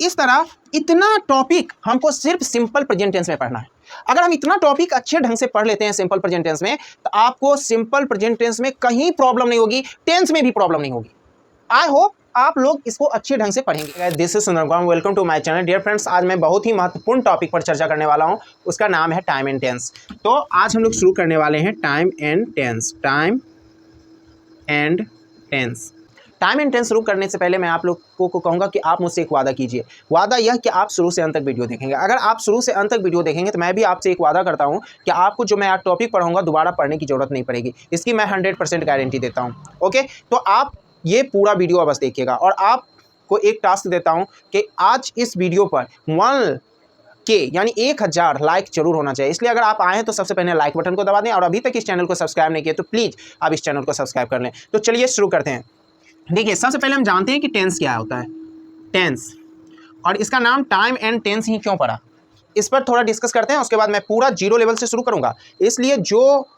इस तरह इतना टॉपिक हमको सिर्फ सिंपल प्रेजेंट टेंस में पढ़ना है। अगर हम इतना टॉपिक अच्छे ढंग से पढ़ लेते हैं सिंपल प्रेजेंट टेंस में, तो आपको सिंपल प्रेजेंट टेंस में कहीं प्रॉब्लम नहीं होगी, टेंस में भी प्रॉब्लम नहीं होगी। आई होप आप लोग इसको अच्छे ढंग से पढ़ेंगे। This is Sundaram, welcome to my channel. Dear friends, आज मैं बहुत ही महत्वपूर्ण टॉपिक पर चर्चा करने वाला हूं, उसका नाम है टाइम एंड टेंस। तो आज हम लोग शुरू करने वाले हैं time and tense. Time and tense. Time and tense शुरू करने से पहले मैं आप लोगों को कहूँगा कि आप मुझसे एक वादा कीजिए। वादा यह कि आप शुरू से अंत तक वीडियो देखेंगे। अगर आप शुरू से अंत तक वीडियो देखेंगे तो मैं भी आपसे एक वादा करता हूँ कि आपको जो मैं आज टॉपिक पढ़ाऊँगा दोबारा पढ़ने की जरूरत नहीं पड़ेगी। इसकी मैं 100% गारंटी देता हूँ। ओके, तो आप ये पूरा वीडियो बस देखिएगा। और आपको एक टास्क देता हूँ कि आज इस वीडियो पर 1K यानी 1000 लाइक जरूर होना चाहिए। इसलिए अगर आप आए हैं तो सबसे पहले लाइक बटन को दबा दें, और अभी तक इस चैनल को सब्सक्राइब नहीं किया तो प्लीज़ आप इस चैनल को सब्सक्राइब कर लें। तो चलिए शुरू करते हैं। देखिए, सबसे पहले हम जानते हैं कि टेंस क्या होता है। टेंस, और इसका नाम टाइम एंड टेंस ही क्यों पड़ा, इस पर थोड़ा डिस्कस करते हैं। उसके बाद मैं पूरा जीरो लेवल से शुरू करूंगा, इसलिए जो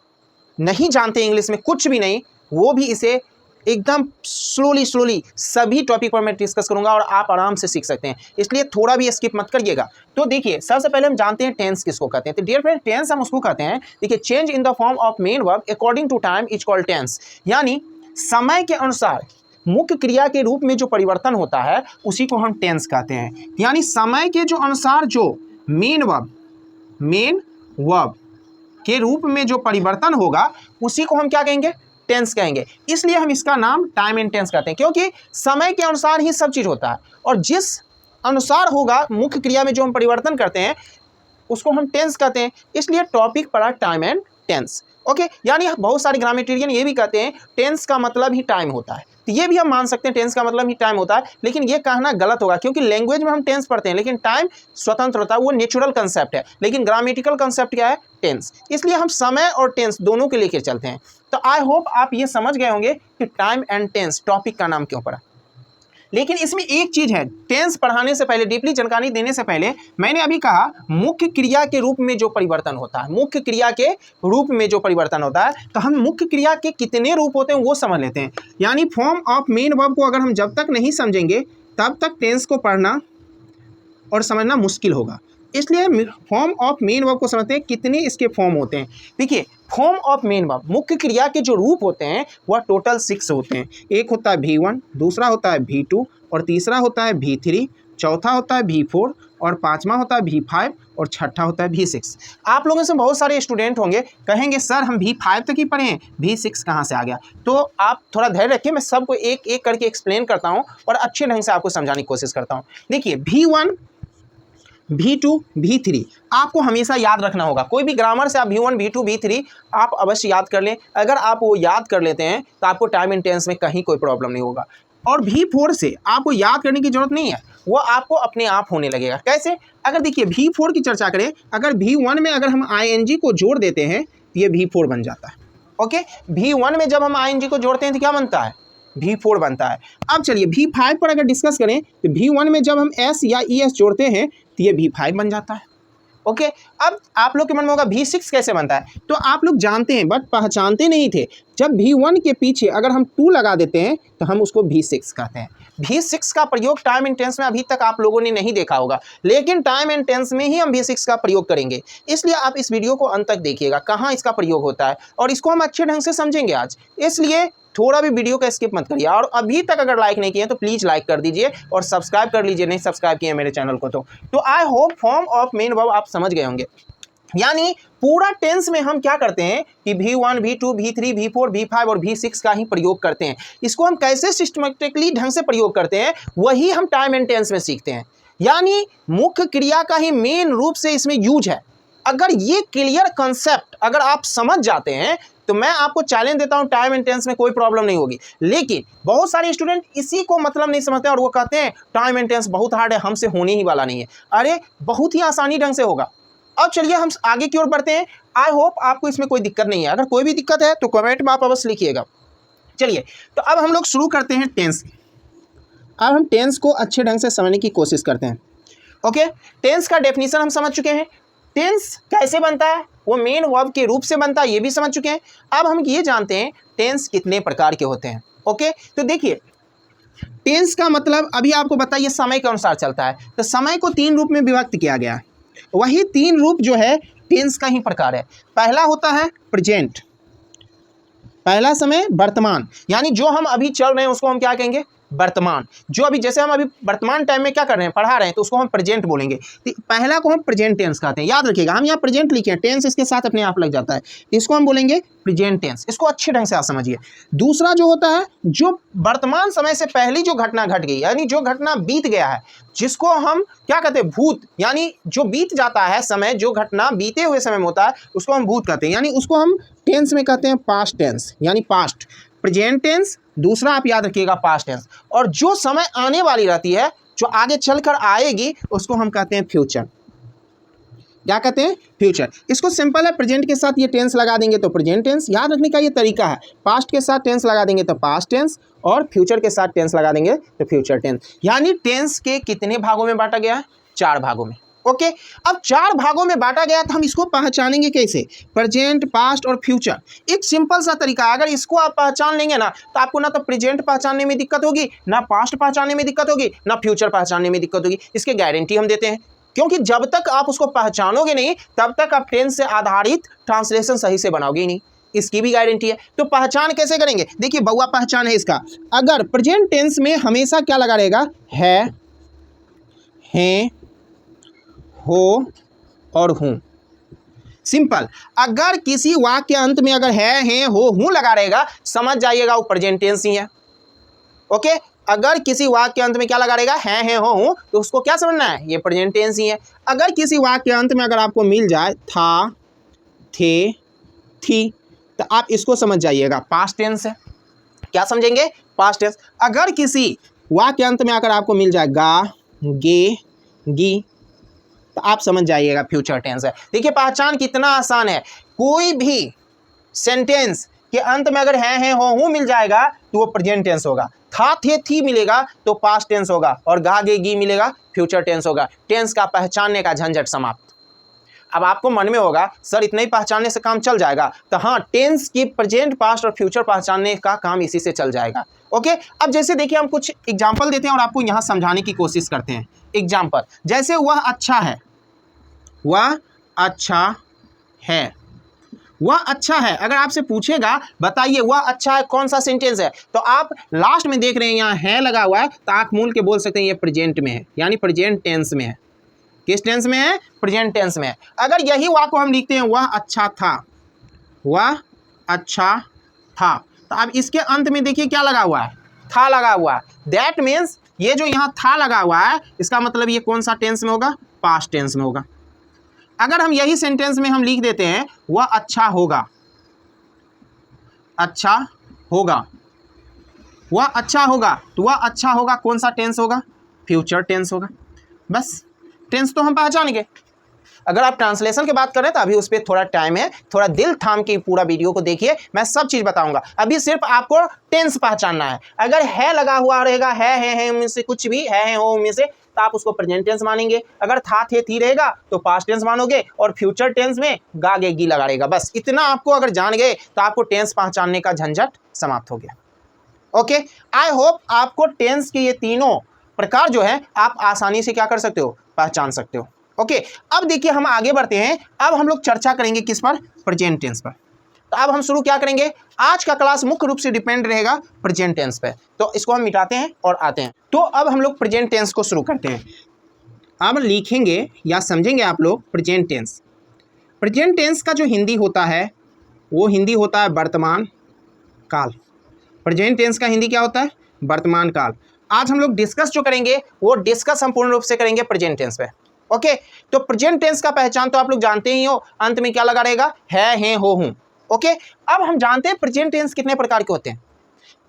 नहीं जानते इंग्लिश में कुछ भी नहीं, वो भी इसे एकदम स्लोली सभी टॉपिक पर मैं डिस्कस करूंगा और आप आराम से सीख सकते हैं। इसलिए थोड़ा भी स्किप मत करिएगा। तो देखिए, सबसे पहले हम जानते हैं टेंस किसको कहते हैं। तो डियर फ्रेंड, टेंस हम उसको कहते हैं, देखिए, change in the form of main verb according to time is called tense. यानी समय के अनुसार मुख्य क्रिया के रूप में जो परिवर्तन होता है उसी को हम टेंस कहते हैं। यानी समय के जो अनुसार जो मेन वर्ब के रूप में जो परिवर्तन होगा उसी को हम क्या कहेंगे, टेंस कहेंगे। इसलिए हम इसका नाम टाइम एंड टेंस कहते हैं, क्योंकि समय के अनुसार ही सब चीज़ होता है, और जिस अनुसार होगा मुख्य क्रिया में जो हम परिवर्तन करते हैं उसको हम टेंस कहते हैं। इसलिए टॉपिक पड़ा टाइम एंड टेंस। ओके, यानी बहुत सारे ग्रामेटेरियन ये भी कहते हैं टेंस का मतलब ही टाइम होता है। तो ये भी हम मान सकते हैं टेंस का मतलब ही टाइम होता है, लेकिन ये कहना गलत होगा, क्योंकि लैंग्वेज में हम टेंस पढ़ते हैं लेकिन टाइम स्वतंत्र होता है, वो नेचुरल कंसेप्ट है। लेकिन ग्रामेटिकल कंसेप्ट क्या है, टेंस। इसलिए हम समय और टेंस दोनों के लेकर चलते हैं। तो आई होप आप ये समझ गए होंगे कि टाइम एंड टेंस टॉपिक का नाम क्यों पड़ा। लेकिन इसमें एक चीज है, टेंस पढ़ाने से पहले, डीपली जानकारी देने से पहले, मैंने अभी कहा मुख्य क्रिया के रूप में जो परिवर्तन होता है, मुख्य क्रिया के रूप में जो परिवर्तन होता है, तो हम मुख्य क्रिया के कितने रूप होते हैं वो समझ लेते हैं। यानी फॉर्म ऑफ मेन वर्ब को अगर हम जब तक नहीं समझेंगे तब तक टेंस को पढ़ना और समझना मुश्किल होगा। इसलिए फॉर्म ऑफ मेन वर्ब को समझते हैं, कितने इसके फॉर्म होते हैं। देखिए, फॉर्म ऑफ मेन वर्ब, मुख्य क्रिया के जो रूप होते हैं वह टोटल 6 होते हैं। एक होता है V1, दूसरा होता है V2, और तीसरा होता है V3, चौथा होता है V4, और पांचवा होता है V5, और छठा होता है V6। आप लोगों से बहुत सारे स्टूडेंट होंगे, कहेंगे सर हम V5 तक ही पढ़े हैं, V6 कहाँ से आ गया। तो आप थोड़ा धैर्य रखिए, मैं सबको एक एक करके एक्सप्लेन करता हूँ और अच्छे ढंग से आपको समझाने की कोशिश करता हूँ। देखिए, V1, V2, V3 आपको हमेशा याद रखना होगा। कोई भी ग्रामर से आप V1, V2, V3 आप अवश्य याद कर लें। अगर आप वो याद कर लेते हैं तो आपको टाइम एंड टेंस में कहीं कोई प्रॉब्लम नहीं होगा। और V4 से आपको याद करने की जरूरत नहीं है, वो आपको अपने आप होने लगेगा। कैसे? अगर देखिए V4 की चर्चा करें, अगर V1 में अगर हम ING को जोड़ देते हैं तो ये V4 बन जाता है। ओके, V1 में जब हम ING को जोड़ते हैं तो क्या बनता है, V4 बनता है। अब चलिए V5 पर अगर डिस्कस करें तो V1 में जब हम S या ES जोड़ते हैं तो ये V5 बन जाता है। ओके, अब आप लोग के मन में होगा V6 कैसे बनता है, तो आप लोग जानते हैं बट पहचानते नहीं थे। जब V1 के पीछे अगर हम 2 लगा देते हैं तो हम उसको V6 कहते हैं। V6 का प्रयोग टाइम एंड टेंस में अभी तक आप लोगों ने नहीं देखा होगा, लेकिन टाइम एंड टेंस में ही हम V6 का प्रयोग करेंगे। इसलिए आप इस वीडियो को अंत तक देखिएगा, कहाँ इसका प्रयोग होता है, और इसको हम अच्छे ढंग से समझेंगे आज। इसलिए थोड़ा भी वीडियो का स्किप मत करिए, और अभी तक अगर लाइक नहीं किए तो प्लीज़ लाइक कर दीजिए और सब्सक्राइब कर लीजिए, नहीं सब्सक्राइब किए मेरे चैनल को तो I hope form of main verb आप समझ गए होंगे। यानी पूरा टेंस में हम क्या करते हैं कि V1, V2, V3, V4, V5 और V6 का ही प्रयोग करते हैं। इसको हम कैसे सिस्टमेटिकली ढंग से प्रयोग करते हैं वही हम टाइम एंड टेंस में सीखते हैं। यानी मुख्य क्रिया का ही मेन रूप से इसमें यूज है। अगर ये क्लियर कंसेप्ट अगर आप समझ जाते हैं तो मैं आपको चैलेंज देता हूं, टाइम एंड टेंस में कोई प्रॉब्लम नहीं होगी। लेकिन बहुत सारे स्टूडेंट इसी को मतलब नहीं समझते और वो कहते हैं टाइम एंड टेंस बहुत हार्ड है, हमसे होने ही वाला नहीं है। अरे बहुत ही आसानी ढंग से होगा। अब चलिए हम आगे की ओर बढ़ते हैं। आई होप आपको इसमें कोई दिक्कत नहीं है। अगर कोई भी दिक्कत है तो कमेंट में आप अवश्य लिखिएगा। चलिए, तो अब हम लोग शुरू करते हैं टेंस। अब हम टेंस को अच्छे ढंग से समझने की कोशिश करते हैं। ओके, टेंस का डेफिनेशन हम समझ चुके हैं। टेंस कैसे बनता है, वो मेन वर्ब के रूप से बनता है, ये भी समझ चुके हैं। अब हम ये जानते हैं टेंस कितने प्रकार के होते हैं। ओके, तो देखिए टेंस का मतलब अभी आपको बताइए समय के अनुसार चलता है, तो समय को 3 रूप में विभक्त किया गया है। वही 3 रूप जो है टेंस का ही प्रकार है। पहला होता है प्रेजेंट, पहला समय वर्तमान, यानी जो हम अभी चल रहे हैं उसको हम क्या कहेंगे, वर्तमान। जो अभी जैसे हम अभी वर्तमान टाइम में क्या कर रहे हैं, पढ़ा रहे हैं, तो उसको हम प्रेजेंट बोलेंगे। तो पहला को हम प्रेजेंट टेंस कहते हैं। याद रखिएगा, हम यहाँ प्रेजेंट लिखे हैं, टेंस इसके साथ अपने आप लग जाता है, इसको हम बोलेंगे प्रेजेंट टेंस। इसको अच्छे ढंग से आप समझिए। दूसरा जो होता है, जो वर्तमान समय से पहली जो घटना घट गई, यानी जो घटना बीत गया है, जिसको हम क्या कहते हैं, भूत, यानी जो बीत जाता है समय, जो घटना बीते हुए समय में होता है उसको हम भूत कहते हैं, यानी उसको हम टेंस में कहते हैं पास्ट टेंस, यानी पास्ट। प्रेजेंट टेंस, दूसरा आप याद रखिएगा पास्ट टेंस। और जो समय आने वाली रहती है, जो आगे चलकर आएगी, उसको हम कहते हैं फ्यूचर। क्या कहते हैं, फ्यूचर। इसको सिंपल है, प्रेजेंट के साथ ये टेंस लगा देंगे तो प्रेजेंट टेंस। याद रखने का ये तरीका है, पास्ट के साथ टेंस लगा देंगे तो पास्ट टेंस, और फ्यूचर के साथ टेंस लगा देंगे तो फ्यूचर टेंस। यानी टेंस के कितने भागों में बांटा गया है, 4 भागों में। ओके, अब 4 भागों में बांटा गया तो हम इसको पहचानेंगे कैसे, प्रेजेंट, पास्ट और फ्यूचर। एक सिंपल सा तरीका है, अगर इसको आप पहचान लेंगे ना, तो आपको ना तो प्रेजेंट पहचानने में दिक्कत होगी, ना पास्ट पहचानने में दिक्कत होगी, ना फ्यूचर पहचानने में दिक्कत होगी। इसके गारंटी हम देते हैं, क्योंकि जब तक आप उसको पहचानोगे नहीं, तब तक आप टेंस से आधारित ट्रांसलेशन सही से बनाओगे ही नहीं। इसकी भी गारंटी है। तो पहचान कैसे करेंगे, देखिए बउआ पहचान है इसका। अगर प्रेजेंट टेंस में हमेशा क्या लगा रहेगा, है, हैं, हो और हूं। सिंपल। अगर किसी वाक्य के अंत में अगर है, हो, हूं लगा रहेगा, समझ जाइएगा वो प्रेजेंट टेंस ही है। ओके, अगर किसी वाक्य के अंत में क्या लगा रहेगा, है, हो, हूं, तो उसको क्या समझना है, ये प्रेजेंट टेंस ही है। अगर किसी वाक्य के अंत में अगर आपको मिल जाए था, थे, थी, तो आप इसको समझ जाइएगा पास्ट टेंस है। क्या समझेंगे, पास्ट टेंस। अगर किसी वाक्य के अंत में अगर आपको मिल जाए गा, गे, गी, तो आप समझ जाइएगा फ्यूचर टेंस है। देखिए पहचान कितना आसान है। कोई भी सेंटेंस के अंत में अगर है, हो, हूं मिल जाएगा तो वो प्रेजेंट टेंस होगा। था, थे, थी मिलेगा तो पास्ट टेंस होगा, और गा, गे, गी मिलेगा फ्यूचर टेंस होगा। टेंस का पहचानने का झंझट समाप्त। अब आपको मन में होगा सर इतना ही पहचानने से काम चल जाएगा, तो हाँ, टेंस की प्रेजेंट, पास्ट और फ्यूचर पहचानने का काम इसी से चल जाएगा। ओके, अब जैसे देखिए हम कुछ एग्जाम्पल देते हैं और आपको यहाँ समझाने की कोशिश करते हैं। एग्जाम्पल, जैसे वह अच्छा है, वह अच्छा है, वह अच्छा है। अगर आपसे पूछेगा बताइए वह अच्छा है कौन सा सेंटेंस है, तो आप लास्ट में देख रहे हैं यहाँ है लगा हुआ है, तो आंख मूल के बोल सकते हैं ये प्रेजेंट में है, यानी प्रेजेंट टेंस में है। किस टेंस में है, प्रेजेंट टेंस में है। अगर यही वाक्य को हम लिखते हैं वह अच्छा था, वह अच्छा था, तो अब इसके अंत में देखिए क्या लगा हुआ है, था लगा हुआ है। दैट मीन्स ये जो यहाँ था लगा हुआ है, इसका मतलब ये कौन सा टेंस में होगा, पास्ट टेंस में होगा। अगर हम यही सेंटेंस में हम लिख देते हैं वह अच्छा होगा, अच्छा होगा, वह अच्छा होगा, तो वह अच्छा होगा कौन सा टेंस होगा, फ्यूचर टेंस होगा। बस टेंस तो हम पहचानेंगे। अगर आप ट्रांसलेशन की बात करें तो अभी उस पर थोड़ा टाइम है, थोड़ा दिल थाम के पूरा वीडियो को देखिए, मैं सब चीज़ बताऊंगा। अभी सिर्फ आपको टेंस पहचानना है। अगर है लगा हुआ रहेगा, है में से कुछ भी है, हो में से, तो आप उसको प्रेजेंट टेंस मानेंगे। अगर था, थे, थी रहेगा तो पास्ट टेंस मानोगे, और फ्यूचर टेंस में गा, गे, गी लगा रहेगा। बस इतना आपको अगर जान गए तो आपको टेंस पहचानने का झंझट समाप्त हो गया। ओके, आई होप आपको टेंस के ये तीनों प्रकार जो है आप आसानी से क्या कर सकते हो, पहचान सकते हो। ओके, अब देखिए हम आगे बढ़ते हैं। अब हम लोग चर्चा करेंगे किस पर, प्रेजेंट टेंस पर। तो अब हम शुरू क्या करेंगे, आज का क्लास मुख्य रूप से डिपेंड रहेगा प्रेजेंट टेंस पे। तो इसको हम मिटाते हैं और आते हैं। तो अब हम लोग प्रेजेंट टेंस को शुरू करते हैं। अब लिखेंगे या समझेंगे आप लोग प्रेजेंट टेंस। प्रेजेंट टेंस का जो हिंदी होता है वो हिंदी होता है वर्तमान काल। प्रेजेंट टेंस का हिंदी क्या होता है, वर्तमान काल। आज हम लोग डिस्कस जो करेंगे वो डिस्कस संपूर्ण रूप से करेंगे प्रेजेंट टेंस पे। ओके, तो प्रेजेंट टेंस का पहचान तो आप लोग जानते ही हो, अंत में क्या लगा रहेगा, है, हो, हूं। ओके, अब हम जानते हैं प्रेजेंट टेंस कितने प्रकार के होते हैं।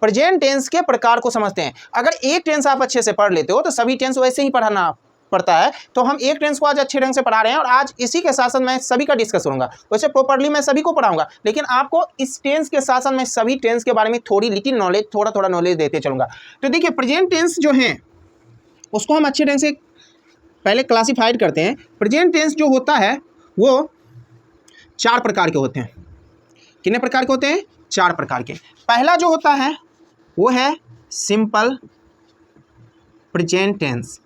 प्रेजेंट टेंस के प्रकार को समझते हैं। अगर एक टेंस आप अच्छे से पढ़ लेते हो तो सभी टेंस वैसे ही पढ़ाना पड़ता है। तो हम एक टेंस को आज अच्छे ढंग से पढ़ा रहे हैं और आज इसी के साथ साथ मैं सभी का डिस्कस करूंगा। वैसे प्रॉपर्ली मैं सभी को पढ़ाऊंगा, लेकिन आपको इस टेंस के साथ साथ मैं सभी टेंस के बारे में थोड़ी लिटिल नॉलेज, थोड़ा नॉलेज देते चलूंगा। तो देखिए प्रेजेंट टेंस जो है उसको हम अच्छे ढंग से पहले क्लासिफाइड करते हैं। प्रेजेंट टेंस जो होता है वो 4 प्रकार के होते हैं। कितने प्रकार के होते हैं, 4 प्रकार के। पहला जो होता है वो है simple present tense,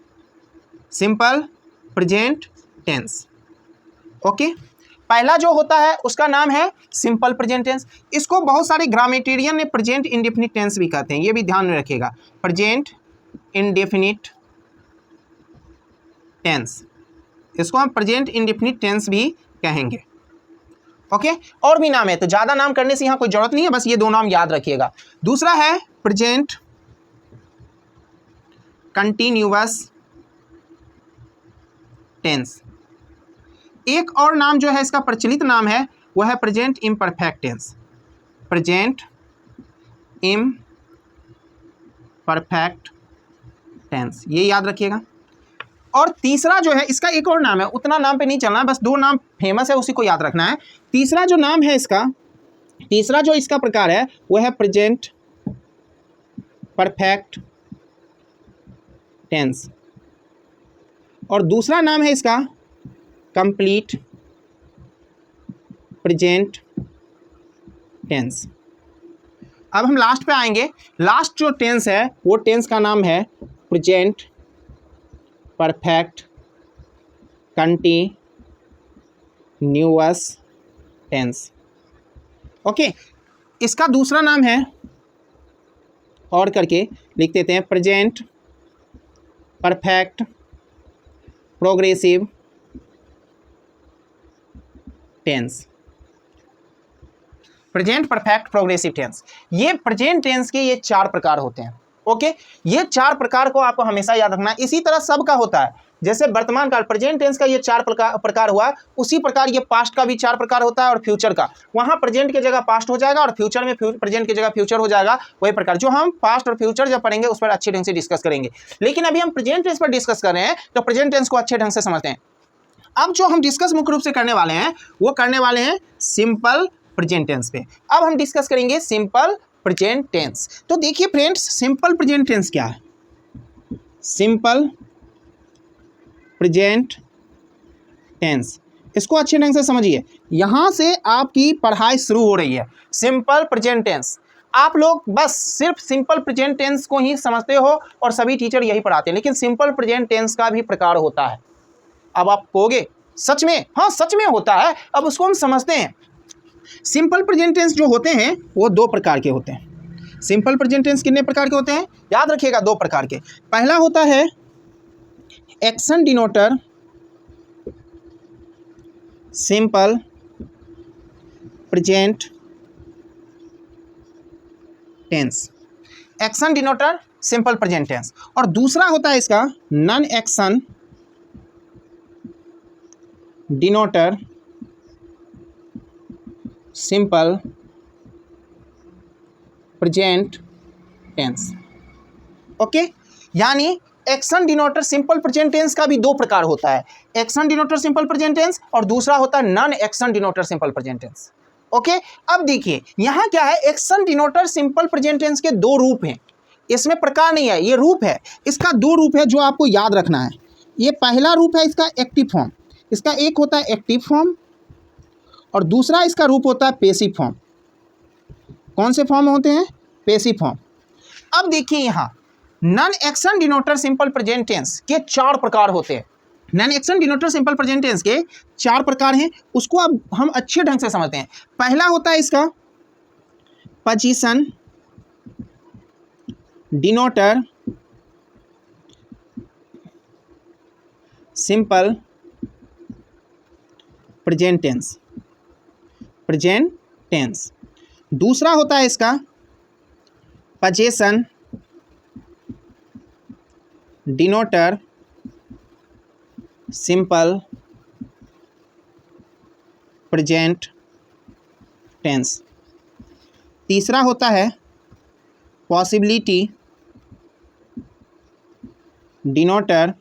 simple present tense. Okay, पहला जो होता है उसका नाम है सिंपल प्रेजेंट टेंस। इसको बहुत सारे ग्रामेटेरियन ने प्रेजेंट इंडेफिनिट टेंस भी कहते हैं, ये भी ध्यान में रखिएगा, प्रेजेंट इंडेफिनिट टेंस, इसको हम प्रेजेंट इंडेफिनिट टेंस भी कहेंगे। ओके, और भी नाम है, तो ज़्यादा नाम करने से यहाँ कोई जरूरत नहीं है, बस ये दो नाम याद रखिएगा। दूसरा है प्रेजेंट कंटिन्यूअस टेंस। एक और नाम जो है इसका प्रचलित नाम है वह है present imperfect tense, present imperfect tense, ये याद रखिएगा। और तीसरा जो है इसका एक और नाम है, उतना नाम पे नहीं चलना है, बस दो नाम फेमस है उसी को याद रखना है। तीसरा जो नाम है इसका, तीसरा जो इसका प्रकार है वह है प्रेजेंट परफेक्ट टेंस, और दूसरा नाम है इसका कंप्लीट प्रेजेंट टेंस। अब हम लास्ट पे आएंगे। लास्ट जो टेंस है वो टेंस का नाम है present perfect continuous tense. Okay, इसका दूसरा नाम है, और करके लिख देते हैं, present perfect progressive tense, present perfect progressive tense. ये प्रेजेंट टेंस के ये चार प्रकार होते हैं। ओके, ये चार प्रकार को आपको हमेशा याद रखना है। इसी तरह सबका होता है, जैसे वर्तमान काल प्रेजेंट टेंस का ये चार प्रकार हुआ, उसी प्रकार ये पास्ट का भी चार प्रकार होता है, और फ्यूचर का, वहां प्रेजेंट की जगह पास्ट हो जाएगा और फ्यूचर में प्रेजेंट की जगह फ्यूचर हो जाएगा। वही प्रकार जो हम पास्ट और फ्यूचर जब पढ़ेंगे उस पर अच्छे ढंग से डिस्कस करेंगे, लेकिन अभी हम प्रेजेंट टेंस पर डिस्कस कर रहे हैं, तो प्रेजेंट टेंस को अच्छे ढंग से समझते हैं। अब जो हम डिस्कस मुख्य रूप से करने वाले हैं वो करने वाले हैं सिंपल प्रेजेंट टेंस पे। अब हम डिस्कस करेंगे सिंपल प्रेजेंट टेंस। तो देखिए फ्रेंड्स, सिंपल प्रेजेंट टेंस क्या है? सिंपल प्रेजेंट टेंस, इसको अच्छे ढंग से समझिए, यहां से आपकी पढ़ाई शुरू हो रही है। सिंपल प्रेजेंट टेंस, आप लोग बस सिर्फ सिंपल प्रेजेंट टेंस को ही समझते हो और सभी टीचर यही पढ़ाते हैं, लेकिन सिंपल प्रेजेंट टेंस का भी प्रकार होता है। अब आप कहोगे सच में? हाँ, सच में होता है। अब उसको हम समझते हैं। सिंपल प्रेजेंट टेंस जो होते हैं वो दो प्रकार के होते हैं। सिंपल प्रेजेंट टेंस कितने प्रकार के होते हैं? याद रखिएगा, दो प्रकार के। पहला होता है action denoter simple present tense, action denoter simple present tense, और दूसरा होता है इसका non action denoter simple present tense. Okay, यानी action denoter simple present tense का भी दो प्रकार होता है, action denoter simple present tense और दूसरा होता है non action denoter simple present tense. Okay, अब देखिए यहां क्या है, action denoter simple present tense के दो रूप हैं, इसमें प्रकार नहीं है, ये रूप है। इसका दो रूप है जो आपको याद रखना है। ये पहला रूप है इसका एक्टिव फॉर्म, इसका एक होता है एक्टिव फॉर्म और दूसरा इसका रूप होता है पैसिव फॉर्म। कौन से फॉर्म होते हैं? Passive form. अब देखिए यहाँ non action denoter simple present tense के चार प्रकार होते हैं। Non action denoter simple present tense के चार प्रकार हैं, उसको अब हम अच्छे ढंग से समझते हैं। पहला होता है इसका position denoter simple present tense, present tense. दूसरा होता है इसका position denoter simple present tense. तीसरा होता है possibility denoter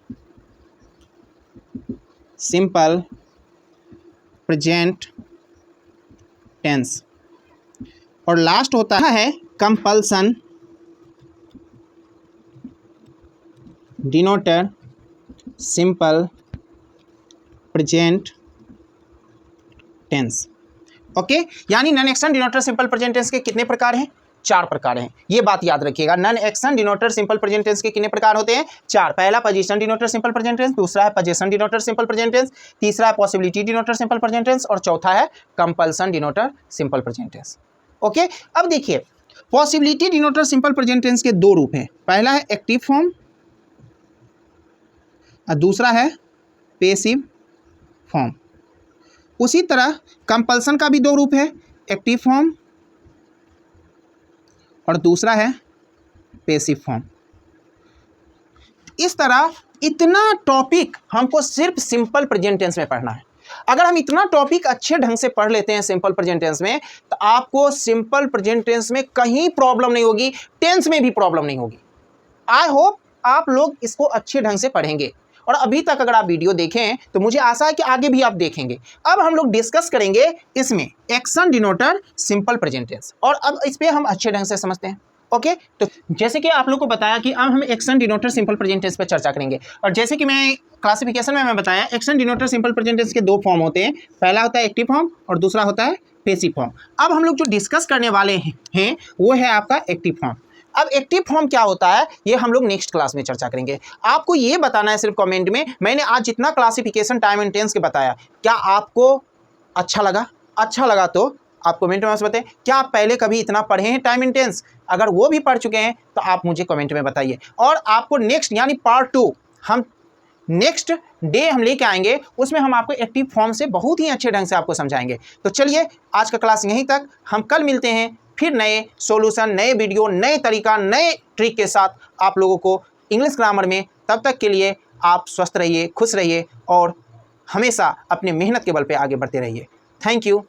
simple present tense, और लास्ट होता है compulsion denoter simple present tense. Okay, यानी non action denoter simple present tense के कितने प्रकार हैं? 4 प्रकार हैं, ये बात याद रखिएगा। Non action denoter simple present tense के कितने प्रकार होते हैं? 4। पहला position denoter simple present tense, दूसरा है position denoter simple present tense, तीसरा है possibility denoter simple present tense और चौथा है compulsion denoter simple present tense. Okay, अब देखिए possibility denoter simple present tense के 2 रूप हैं। पहला है एक्टिव फॉर्म और दूसरा है पैसिव फॉर्म। उसी तरह कंपल्सन का भी 2 रूप है, एक्टिव फॉर्म और दूसरा है पैसिव फॉर्म। इस तरह इतना टॉपिक हमको सिर्फ सिंपल प्रेजेंट टेंस में पढ़ना है। अगर हम इतना टॉपिक अच्छे ढंग से पढ़ लेते हैं सिंपल प्रेजेंट टेंस में, तो आपको सिंपल प्रेजेंट टेंस में कहीं प्रॉब्लम नहीं होगी, टेंस में भी प्रॉब्लम नहीं होगी। आई होप आप लोग इसको अच्छे ढंग से पढ़ेंगे और अभी तक अगर आप वीडियो देखें तो मुझे आशा है कि आगे भी आप देखेंगे। अब हम लोग डिस्कस करेंगे इसमें action denoter simple present tense, और अब इस पर हम अच्छे ढंग से समझते हैं। ओके, तो जैसे कि आप लोग को बताया कि अब हम action denoter simple present tense पर चर्चा करेंगे। और जैसे कि मैं क्लासिफिकेशन में बताया, action denoter simple present tense के 2 फॉर्म होते हैं। पहला होता है एक्टिव फॉर्म और दूसरा होता है पैसिव फॉर्म। अब हम लोग जो डिस्कस करने वाले हैं वो है आपका एक्टिव फॉर्म। अब एक्टिव फॉर्म क्या होता है ये हम लोग नेक्स्ट क्लास में चर्चा करेंगे। आपको ये बताना है सिर्फ कमेंट में, मैंने आज जितना क्लासिफिकेशन टाइम एंड टेंस के बताया, क्या आपको अच्छा लगा? अच्छा लगा तो आप कमेंट में बताएं। क्या आप पहले कभी इतना पढ़े हैं टाइम एंड टेंस? अगर वो भी पढ़ चुके हैं तो आप मुझे कमेंट में बताइए। और आपको नेक्स्ट यानी पार्ट 2 हम नेक्स्ट डे हम लेके आएंगे, उसमें हम आपको एक्टिव फॉर्म से बहुत ही अच्छे ढंग से आपको समझाएंगे। तो चलिए आज का क्लास यहीं तक, हम कल मिलते हैं फिर नए सॉल्यूशन, नए वीडियो, नए तरीका, नए ट्रिक के साथ आप लोगों को इंग्लिश ग्रामर में। तब तक के लिए आप स्वस्थ रहिए, खुश रहिए और हमेशा अपने मेहनत के बल पे आगे बढ़ते रहिए। Thank you.